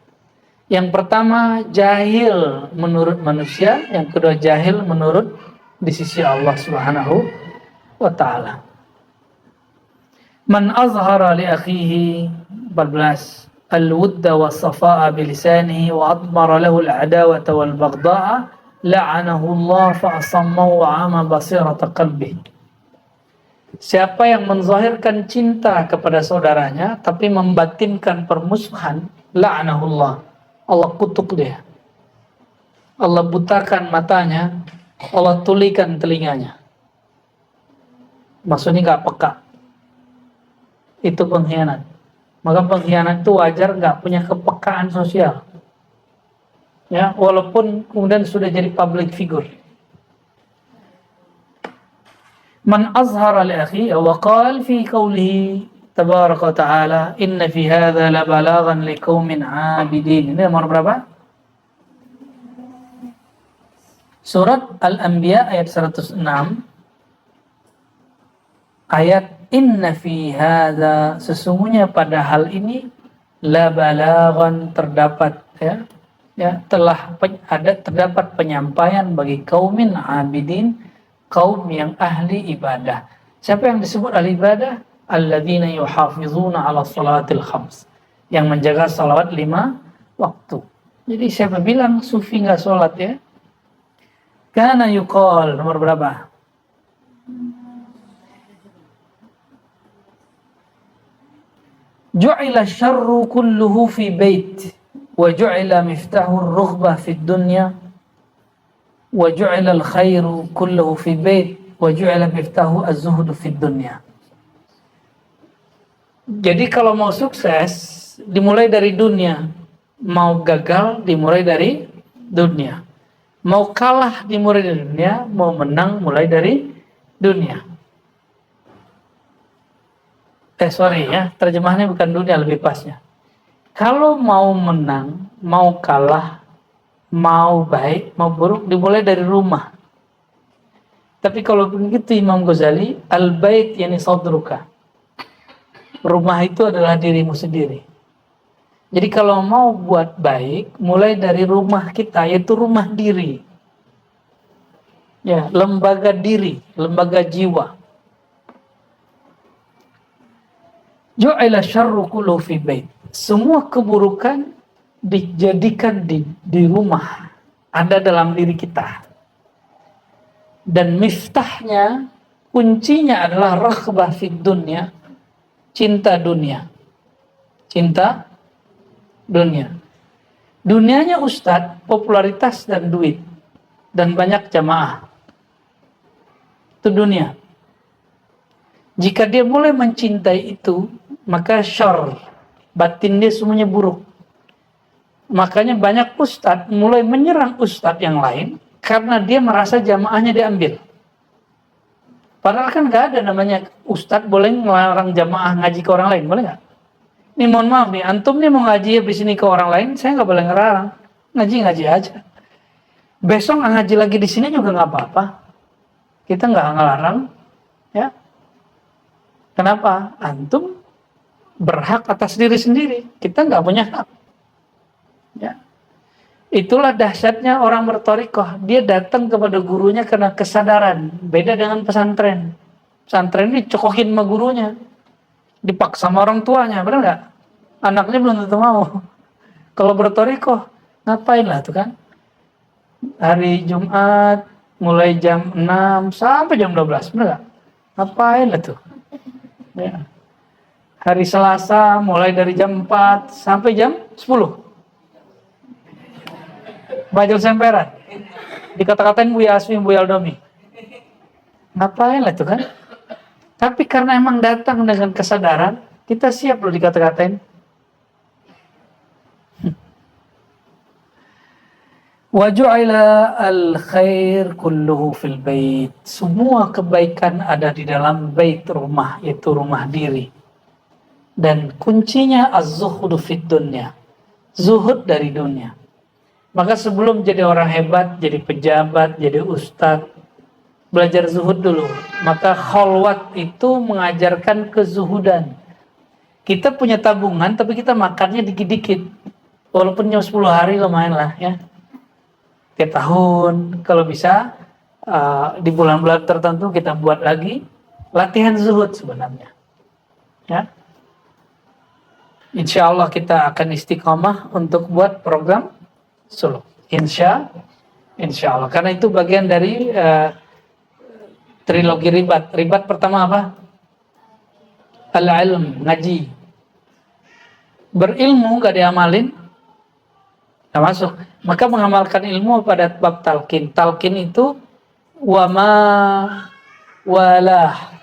Yang pertama jahil menurut manusia, yang kedua jahil menurut di sisi Allah Subhanahu wa taala. Man azhara li akhihi 14 al-wudda was-safa'a bi lisanihi wa admara lahu al-adawata wal baghdha'a la'anahu Allah fa asammahu wa 'ama basirata qalbi. Siapa yang menzahirkan cinta kepada saudaranya tapi membatinkan permusuhan, la'anahu Allah. Allah kutuk dia. Allah butakan matanya, Allah tulikan telinganya. Maksudnya nggak peka. Itu pengkhianat. Maka pengkhianat itu wajar nggak punya kepekaan sosial. Ya, walaupun kemudian sudah jadi public figure. Man azhara li akhi wa qala fi qawlihi tabaraka wa ta'ala inna fi hadha la balaghan liqaumin 'abidin. Ini nomor berapa? Surat Al-Anbiya ayat 106. Ayat inna fi hadza, sesungguhnya pada hal ini la balaghan, terdapat terdapat penyampaian bagi kaumin abidin, kaum yang ahli ibadah. Siapa yang disebut ahli ibadah? Alladzina yuhafizuna 'ala salatil khams, yang menjaga salawat 5 waktu. Jadi siapa bilang sufi enggak salat ya? Kana yuqal, nomor berapa? Ju'ila syarru kulluhu fi bait wa ju'ila miftahu ar-rughbah fi dunya wa ju'ila al-khairu kulluhu fi bait wa ju'ila miftahu az-zuhdu fid dunya. Jadi kalau mau sukses dimulai dari dunia, mau gagal dimulai dari dunia, mau kalah dimulai dari dunia, mau menang mulai dari dunia. Terjemahannya bukan dunia, lebih pasnya. Kalau mau menang, mau kalah, mau baik, mau buruk, dimulai dari rumah. Tapi kalau begitu Imam Ghazali, al-bait yani sadruka. Rumah itu adalah dirimu sendiri. Jadi kalau mau buat baik, mulai dari rumah kita, yaitu rumah diri. Ya, lembaga diri, lembaga jiwa. Ju'ila syarru kullu fi bait. Semua keburukan dijadikan di rumah, ada dalam diri kita. Dan miftahnya, kuncinya adalah raghbah fid dunya, cinta dunia. Cinta dunia. Dunianya ustadz, popularitas dan duit dan banyak jamaah. Itu dunia. Jika dia mulai mencintai itu, maka syarr, batin dia semuanya buruk. Makanya banyak ustadz mulai menyerang ustadz yang lain karena dia merasa jamaahnya diambil. Padahal kan gak ada namanya ustadz boleh melarang jamaah ngaji ke orang lain, boleh gak? Ini mohon maaf nih, antum nih mau ngaji habis ini ke orang lain, saya gak boleh ngelarang. Ngaji aja. Besok ngaji lagi di sini juga gak apa-apa. Kita gak ngelarang, ya. Kenapa? Antum berhak atas diri sendiri. Kita nggak punya hak. Ya. Itulah dahsyatnya orang berthariqah. Dia datang kepada gurunya karena kesadaran. Beda dengan pesantren. Pesantren ini dicokokin sama gurunya. Dipaksa sama orang tuanya. Benar nggak? Anaknya belum tentu mau. Kalau berthariqah, ngapain lah tuh kan? Hari Jumat, mulai jam 6 sampai jam 12. Benar nggak? Ngapain lah tuh? Ya. Hari Selasa mulai dari jam 4 sampai jam 10. Bajul semperan. Dikata-katain Buya Asmi, Buya Aldomi. Ngapain lah itu kan? Tapi karena emang datang dengan kesadaran, kita siap loh dikata-katain. Wa ju'ila al-khair kulluhu fil bait. Semua kebaikan ada di dalam bait, rumah, yaitu rumah diri. Dan kuncinya az-zuhdu fid dunya. Zuhud dari dunia. Maka sebelum jadi orang hebat, jadi pejabat, jadi ustadz, belajar zuhud dulu. Maka khalwat itu mengajarkan kezuhudan. Kita punya tabungan, tapi kita makannya dikit-dikit. Walaupun cuma 10 hari lumayan lah ya. Tiap tahun, kalau bisa di bulan-bulan tertentu kita buat lagi latihan zuhud sebenarnya. Ya. Insya Allah kita akan istiqomah untuk buat program suluk. Insya Allah. Karena itu bagian dari trilogi ribat. Ribat pertama apa? Al-ilm, ngaji. Berilmu gak diamalin, gak masuk. Maka mengamalkan ilmu pada bab talqin. Talqin itu wama walah,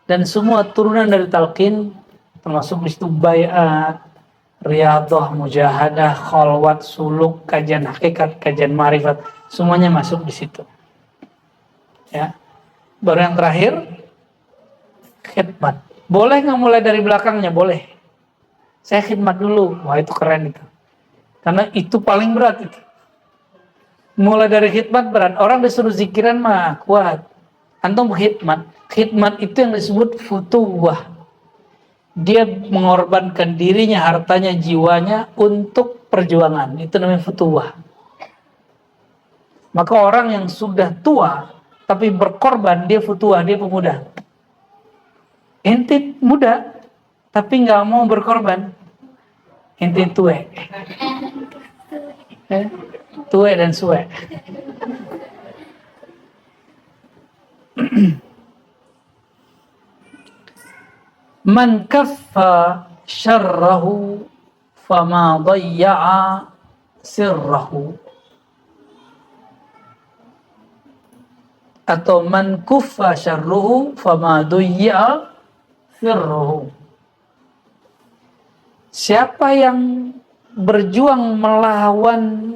dan semua turunan dari talqin, termasuk di situ baiat, riyadhah, mujahadah, khalwat, suluk, kajian hakikat, kajian ma'rifat, semuanya masuk di situ. Ya. Baru yang terakhir, khidmat. Boleh nggak mulai dari belakangnya? Boleh. Saya khidmat dulu. Wah, itu keren itu. Karena itu paling berat itu. Mulai dari khidmat berat. Orang disuruh zikiran mah kuat. Antum khidmat. Khidmat itu yang disebut futuwah. Dia mengorbankan dirinya, hartanya, jiwanya untuk perjuangan. Itu namanya futuwah. Maka orang yang sudah tua tapi berkorban, dia futuwah, dia pemuda. Ente muda tapi nggak mau berkorban, ente tue. Tue dan sue. Man kaffa syarrahu fama dayya'a sirrahu. atau man kuffa syarruhu fama duyya firruhu. Siapa yang berjuang melawan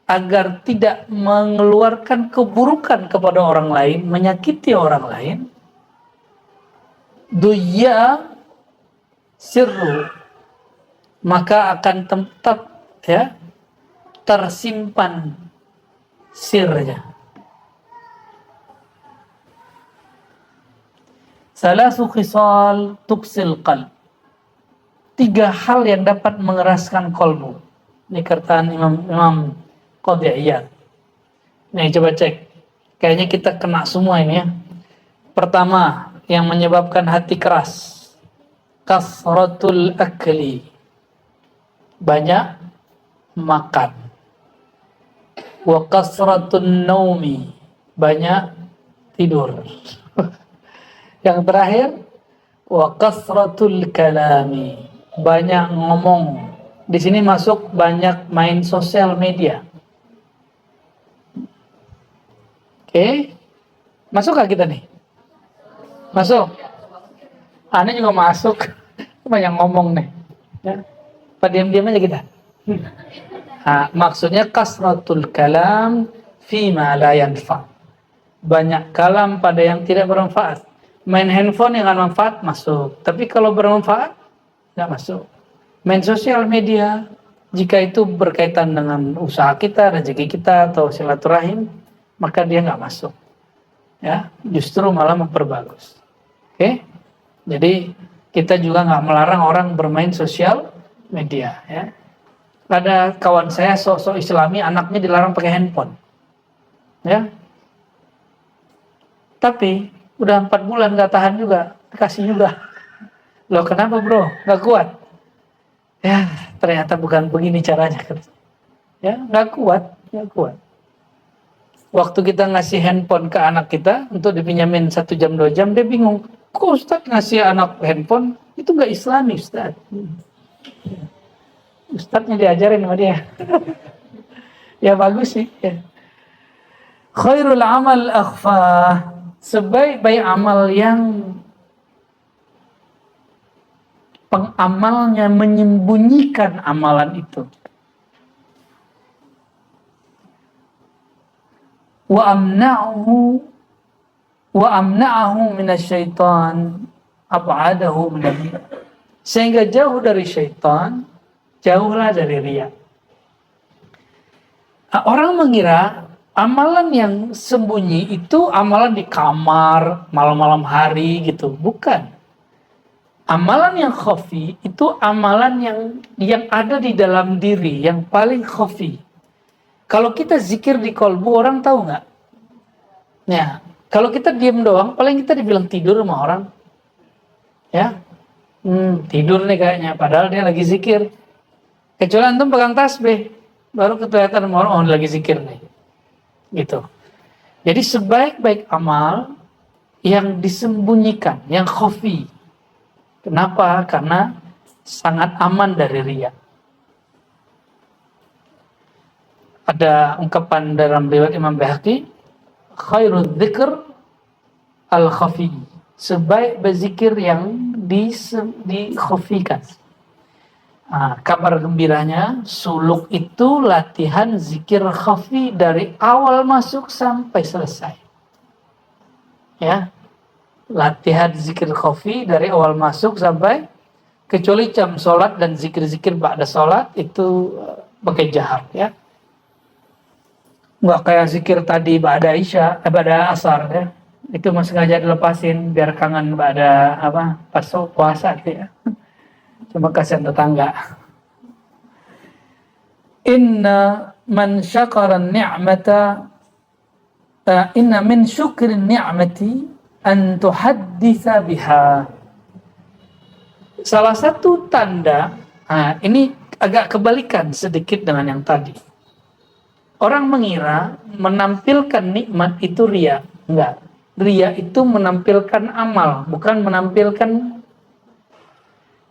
agar tidak mengeluarkan keburukan kepada orang lain, menyakiti orang lain, duyya sirru, maka akan tetap ya tersimpan sirnya. Salasu khisal tuksil qalb. 3 hal yang dapat mengeraskan kolbu. Ini kataan Imam Qadhi Iyad. Nih coba cek. Kayaknya kita kena semua ini ya. Pertama, yang menyebabkan hati keras. Kasratul akli. Banyak makan. Wa kasratun naumi. Banyak tidur. Yang terakhir, wa kasratul kalami. Banyak ngomong. Di sini masuk banyak main sosial media. Oke. Masuk gak kita nih? Masuk. Aneh juga masuk. Banyak ngomong nih. Ya. Diam-diam aja kita. Nah, maksudnya kasratul kalam fima la yanfa. Banyak kalam pada yang tidak bermanfaat. Main handphone yang gak manfaat masuk. Tapi kalau bermanfaat nggak masuk. Main sosial media jika itu berkaitan dengan usaha kita, rezeki kita atau silaturahim, maka dia nggak masuk. Ya, justru malah memperbagus. Oke, jadi kita juga nggak melarang orang bermain sosial media. Ya, ada kawan saya sok-sok Islami, anaknya dilarang pakai handphone. Ya, tapi udah 4 bulan nggak tahan juga, dikasih juga. Loh kenapa bro? Gak kuat? Ya ternyata bukan begini caranya. Ya gak kuat. Waktu kita ngasih handphone ke anak kita untuk dipinjamin 1 jam 2 jam, dia bingung. Kok Ustadz ngasih anak handphone? Itu gak Islami Ustadz. Ustadznya diajarin sama dia. Ya bagus sih. Ya. Khairul amal akhfa. Sebaik-baik amal yang pengamalnya menyembunyikan amalan itu. Wa amna'ahu minasyaitan ab'adahu minabi. Sehingga jauh dari syaitan, jauhlah dari riya. Orang mengira amalan yang sembunyi itu amalan di kamar, malam-malam hari gitu. Bukan. Amalan yang khafi itu amalan yang ada di dalam diri, yang paling khafi. Kalau kita zikir di kolbu, orang tahu nggak? Ya, kalau kita diam doang, paling kita dibilang tidur sama orang. Ya, tidur nih kayaknya, padahal dia lagi zikir. Kecuali antum pegang tasbih, baru kelihatan sama orang, oh lagi zikir nih. Gitu. Jadi sebaik-baik amal yang disembunyikan, yang khafi. Kenapa? Karena sangat aman dari riya. Ada ungkapan dalam riwayat Imam Baihaqi, khairul dzikr al-khafi. Sebaik berzikir yang dikhafikan. Kabar gembiranya, suluk itu latihan zikir khafi dari awal masuk sampai selesai. Ya. Latihan zikir khafi dari awal masuk sampai, kecuali jam sholat dan zikir-zikir ba'da sholat itu pakai jahar ya. Nggak kayak zikir tadi ba'da isya, ba'da asar ya. Itu masih sengaja dilepasin biar kangen ba'da pas puasa gitu ya. Cuma kasihan tetangga. Inna man syakara ni'mata inna min syukrin ni'mati an tuhadditsa biha. Salah satu tanda, ini agak kebalikan sedikit dengan yang tadi. Orang mengira menampilkan nikmat itu riya. Enggak. Riya itu menampilkan amal, bukan menampilkan.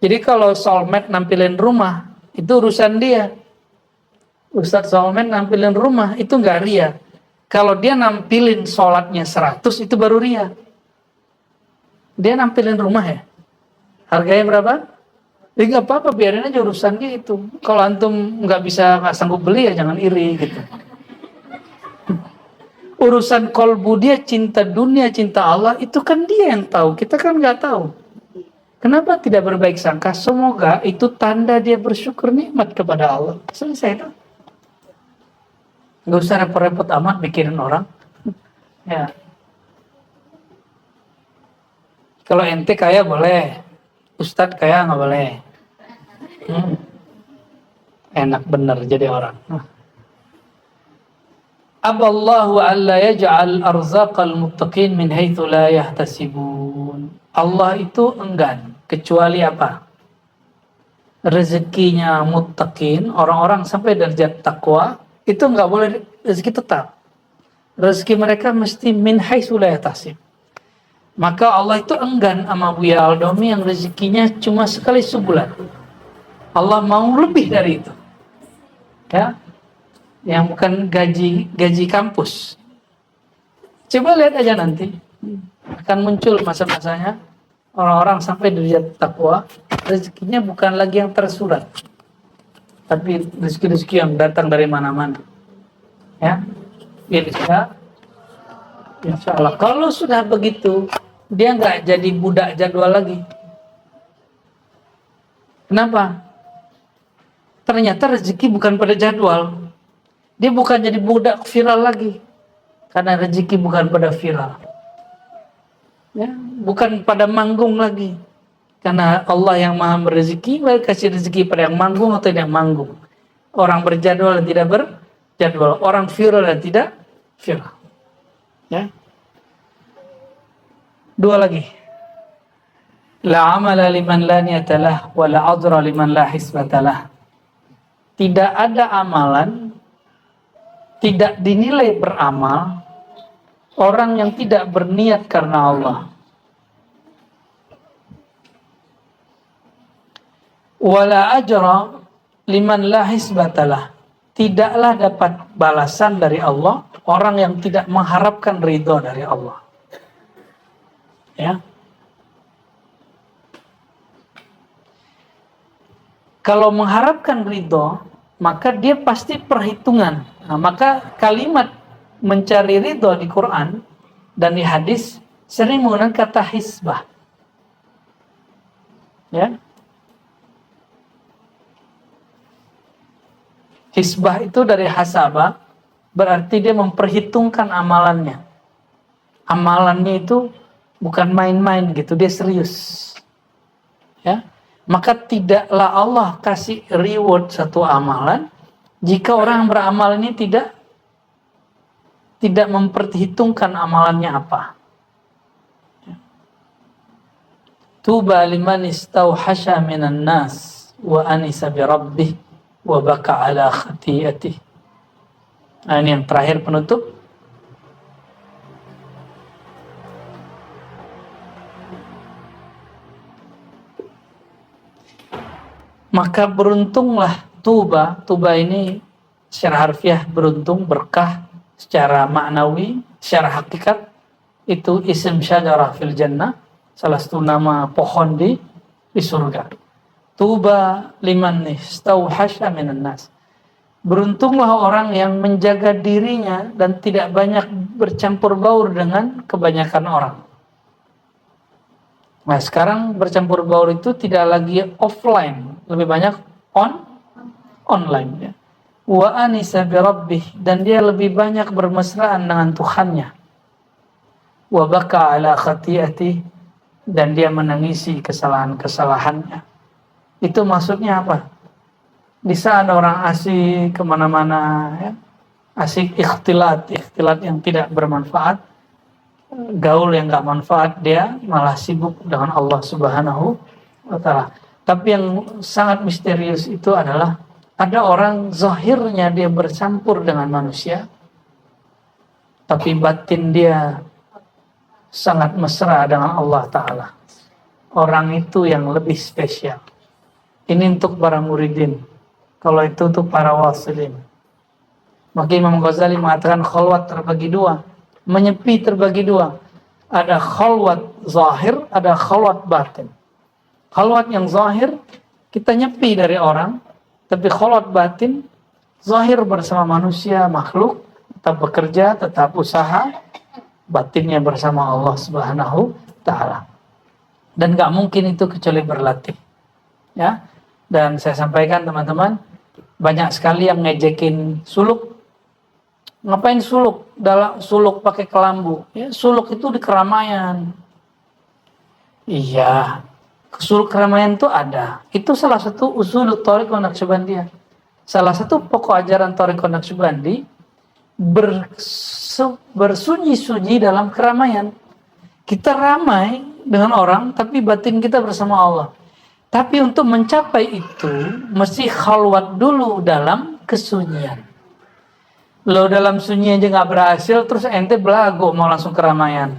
Jadi kalau soulmate nampilin rumah, itu urusan dia. Ustadz soulmate nampilin rumah, itu enggak riya. Kalau dia nampilin sholatnya 100 itu baru ria. Dia nampilin rumah ya, harganya berapa? Ya nggak apa-apa, biarin aja urusan dia itu. Kalau antum nggak sanggup beli ya jangan iri gitu. Urusan kolbu dia, cinta dunia, cinta Allah, itu kan dia yang tahu. Kita kan nggak tahu. Kenapa tidak berbaik sangka? Semoga itu tanda dia bersyukur nikmat kepada Allah. Selesai dong. Nggak usah repot-repot amat mikirin orang. Ya. Kalau ente kaya boleh, Ustadz kaya nggak boleh. Enak bener jadi orang. Aballahu alla yaj'al arzaqal muttaqin min haitsu la yahtasibun. Allah itu enggan kecuali apa? Rezekinya muttaqin, orang-orang sampai derajat takwa, itu enggak boleh rezeki tetap. Rezeki mereka mesti min haitsu la yahtasib. Maka Allah itu enggan sama Buya Aldomi yang rezekinya cuma sekali sebulan. Allah mau lebih dari itu. Ya. Yang bukan gaji kampus. Coba lihat aja nanti. Akan muncul masa-masanya orang-orang sampai derajat takwa, rezekinya bukan lagi yang tersurat, tapi rezeki-rezeki yang datang dari mana-mana. Ya. Insya Allah. Kalau sudah begitu, dia nggak jadi budak jadwal lagi. Kenapa? Ternyata rezeki bukan pada jadwal. Dia bukan jadi budak viral lagi. Karena rezeki bukan pada viral. Ya, bukan pada manggung lagi. Karena Allah yang maha berezeki, kasih rezeki pada yang manggung atau yang manggung. Orang berjadwal dan tidak berjadwal. Orang viral dan tidak viral. Ya. Dua lagi. La amala liman la niyatalah wa la adra liman la hisbatalah. Tidak ada amalan, tidak dinilai beramal orang yang tidak berniat karena Allah. Wala ajra liman la hisbatalah. Tidaklah dapat balasan dari Allah orang yang tidak mengharapkan ridho dari Allah. Ya. Kalau mengharapkan ridho, maka dia pasti perhitungan. Nah, maka kalimat mencari ridho di Quran dan di hadis sering menggunakan kata hisbah. Ya. Hisbah itu dari hasabah, berarti dia memperhitungkan amalannya. Amalannya itu bukan main-main gitu, dia serius. Ya. Maka tidaklah Allah kasih reward satu amalan jika orang beramal ini tidak memperhitungkan amalannya apa. Tuba liman istauhasha minan nas wa anisa bi rabbih wa baka ala khati'atih. Nah, ini yang terakhir penutup. Maka beruntunglah tuba. Tuba ini secara harfiah beruntung, berkah. Secara maknawi, secara hakikat itu isim syajarah fil jannah, salah satu nama pohon di surga. Tuba liman istauhasha minan nas. Beruntunglah orang yang menjaga dirinya dan tidak banyak bercampur baur dengan kebanyakan orang. Nah, sekarang bercampur baur itu tidak lagi offline, lebih banyak online ya. Wa anisa bi rabbih, dan dia lebih banyak bermesraan dengan Tuhannya. Wa baka ala khati'ati, dan dia menangisi kesalahan-kesalahannya. Itu maksudnya apa? Di saat orang asik kemana-mana, ya, asik ikhtilat yang tidak bermanfaat, gaul yang nggak manfaat, dia malah sibuk dengan Allah Subhanahu wa Ta'ala. Tapi yang sangat misterius itu adalah ada orang zahirnya dia bercampur dengan manusia, tapi batin dia sangat mesra dengan Allah Ta'ala. Orang itu yang lebih spesial. Ini untuk para muridin. Kalau itu untuk para wasilin. Maka Imam Ghazali mengatakan khalwat terbagi dua, menyepi terbagi dua. Ada khalwat zahir, ada khalwat batin. Khalwat yang zahir, kita nyepi dari orang, tapi khalwat batin, zahir bersama manusia, makhluk, tetap bekerja, tetap usaha, batinnya bersama Allah Subhanahu Ta'ala. Dan gak mungkin itu kecuali berlatih. Ya, dan saya sampaikan teman-teman, banyak sekali yang ngejekin suluk. Ngapain suluk? Suluk pakai kelambu. Ya, suluk itu di keramaian. Iya, suluk keramaian itu ada. Itu salah satu usul Thariqah Naqsyabandiyah. Salah satu pokok ajaran Thariqah Naqsyabandi bersunyi-sunyi dalam keramaian. Kita ramai dengan orang, tapi batin kita bersama Allah. Tapi untuk mencapai itu, mesti khalwat dulu dalam kesunyian. Lo dalam sunyi aja nggak berhasil, terus ente belago mau langsung keramaian.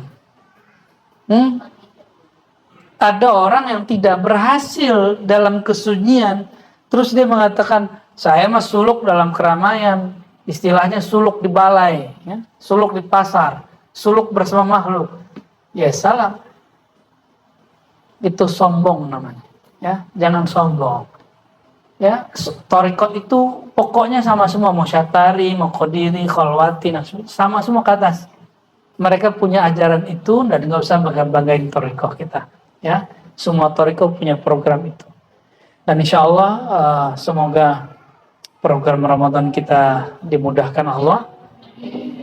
Ada orang yang tidak berhasil dalam kesunyian, terus dia mengatakan, saya mah suluk dalam keramaian. Istilahnya suluk di balai, ya? Suluk di pasar, suluk bersama makhluk. Ya salah. Itu sombong namanya. Ya, jangan sombong. Ya, thariqat itu pokoknya sama semua, mau syatari, mau qadiri, khalwati, sama semua ke atas. Mereka punya ajaran itu dan nggak usah bangga-banggain thariqah kita. Ya, semua thariqah punya program itu. Dan insya Allah semoga program Ramadan kita dimudahkan Allah.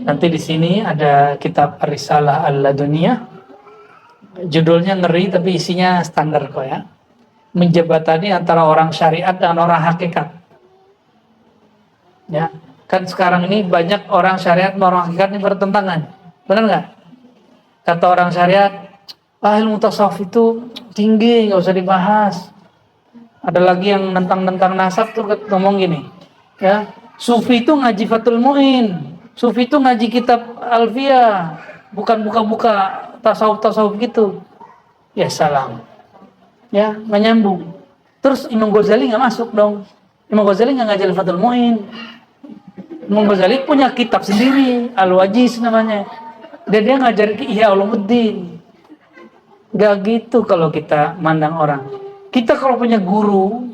Nanti di sini ada kitab Risalah Al-Laduniyah. Judulnya ngeri tapi isinya standar kok ya. Menjebatani antara orang syariat dan orang hakikat. Ya, kan sekarang ini banyak orang syariat dan orang hakikat ini bertentangan. Benar nggak? Kata orang syariat, ilmu tasawuf itu tinggi, nggak usah dibahas. Ada lagi yang nentang-nentang nasab tuh ngomong gini, ya, sufi itu ngaji Fathul Mu'in, sufi itu ngaji kitab Alfiyah, bukan buka-buka tasawuf gitu. Ya salam. Ya, menyambung. Terus Imam Ghazali nggak masuk dong. Imam Ghazali nggak ngajar Fathul Mu'in. Imam Ghazali punya kitab sendiri, Al-Wajiz namanya. Dan dia ngajar Ihya Ulumuddin. Gak gitu kalau kita mandang orang. Kita kalau punya guru,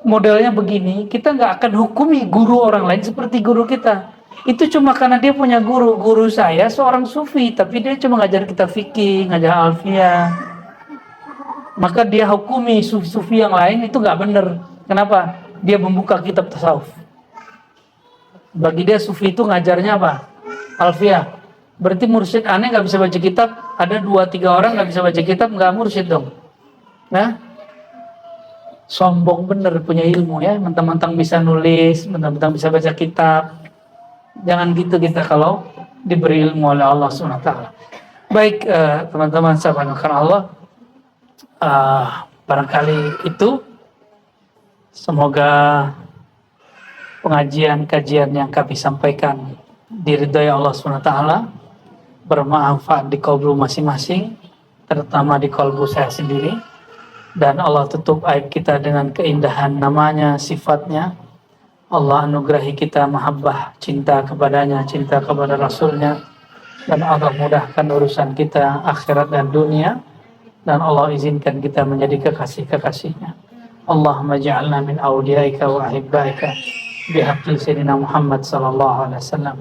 modelnya begini, kita nggak akan hukumi guru orang lain seperti guru kita. Itu cuma karena dia punya guru. Guru saya seorang sufi, tapi dia cuma ngajar kitab fikih, ngajar Alfiyah. Maka dia hukumi sufi-sufi yang lain itu nggak benar. Kenapa? Dia membuka kitab tasawuf. Bagi dia sufi itu ngajarnya apa? Alfiyah. Berarti mursyid aneh nggak bisa baca kitab. Ada 2-3 orang nggak bisa baca kitab, nggak mursyid dong. Nah, sombong bener punya ilmu ya. Mentang-mentang bisa nulis, mentang-mentang bisa baca kitab. Jangan gitu kita kalau diberi ilmu oleh Allah SWT. Baik teman-teman sahabat Allah. Barangkali itu, semoga pengajian-kajian yang kami sampaikan diridhai Allah SWT, bermanfaat di qalbu masing-masing, terutama di qalbu saya sendiri, dan Allah tutup aib kita dengan keindahan namanya, sifatnya. Allah anugerahi kita mahabbah, cinta kepadanya, cinta kepada Rasulnya, dan Allah mudahkan urusan kita akhirat dan dunia. Dan Allah izinkan kita menjadi kekasih-kekasihnya. Allahumma ja'alna min awliyaika wa ahibbaika bihaqqi sayyidina Muhammad sallallahu alaihi wasallam.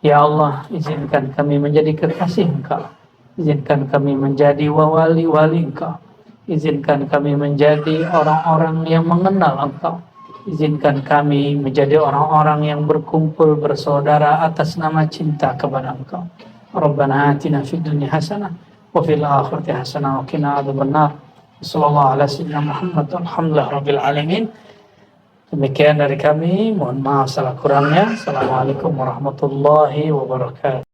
Ya Allah, izinkan kami menjadi kekasih Engkau. Izinkan kami menjadi wali-wali Engkau. Izinkan kami menjadi orang-orang yang mengenal Engkau. Izinkan kami menjadi orang-orang yang berkumpul bersaudara atas nama cinta kepada Engkau. Rabbana atina fid dunya hasanah wa fil akhirati hasanah wa qina adzabannar. Sallallahu ala sayyidina Muhammad walhamdulillahi rabbil alamin. Demikian dari kami, mohon maaf salah kurangnya. Assalamualaikum warahmatullahi wabarakatuh.